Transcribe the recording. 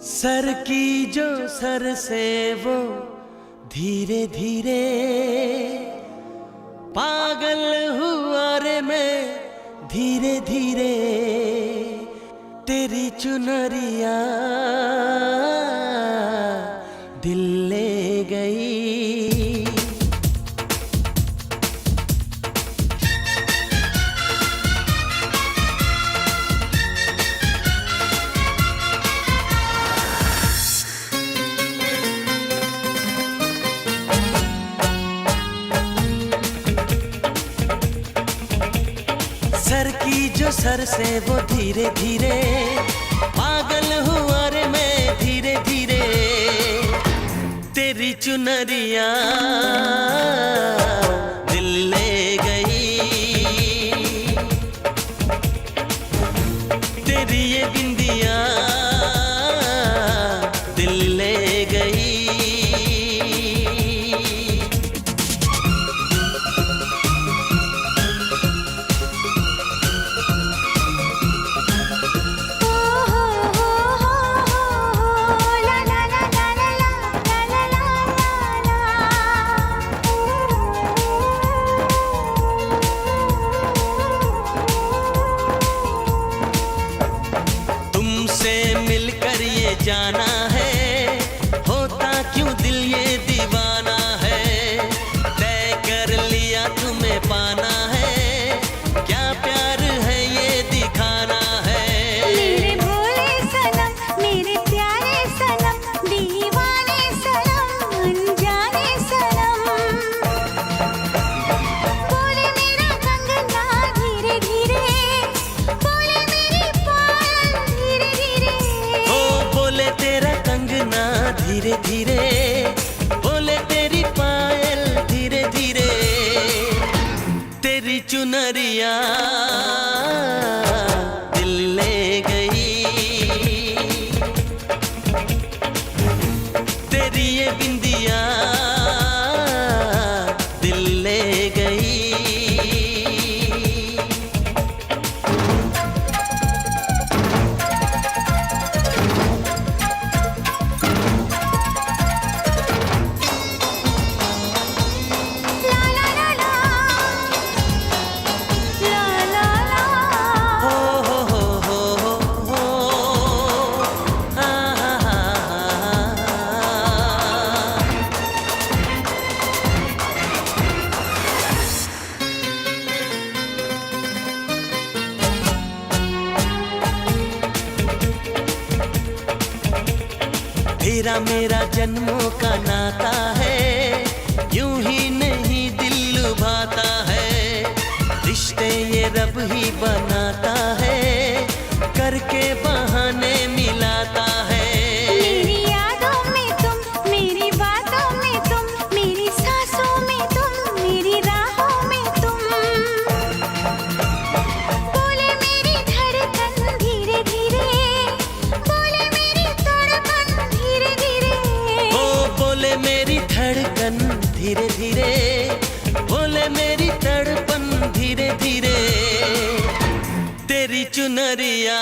Sir की जो sir से वो धीरे धीरे पागल हुआ रे मैं धीरे धीरे तेरी चुनरिया दिल ले गई। सर की जो सर से वो धीरे धीरे पागल हुआ रे मैं धीरे धीरे तेरी चुनरिया दिल ले गई। तेरी ये बिंदिया दिल ले गई। मिलकर ये जाना है होता क्यों दिल ये दीवाना है। तय कर लिया तुम्हें पाना है क्या प्यार है ये दिखाना है। मेरे भोले सनम मेरे प्यारे सनम दीवाने सनम अनजाने सनम। बोले मेरा कंगना धीरे धीरे बोले मेरी पायल धीरे धीरे। बोले तेरा कंगना धीरे धीरे बोले तेरी पायल धीरे धीरे तेरी चुनरिया दिल ले गई। तेरी ये बिंदिया दिल ले गई। तेरा मेरा जन्मों का नाता है यूं ही नहीं दिल लुभाता है। रिश्ते ये रब ही बनाता है करके बहाने मिलाता है। मेरी यादों में तुम मेरी बातों में तुम मेरी सांसों में तुम मेरी राहों में तुम। बोले मेरी धड़कन धीरे धीरे बोले मेरी तड़पन धीरे धीरे। बोले मेरी धड़कन धीरे धीरे बोले मेरी तड़पन धीरे धीरे तेरी चुनरिया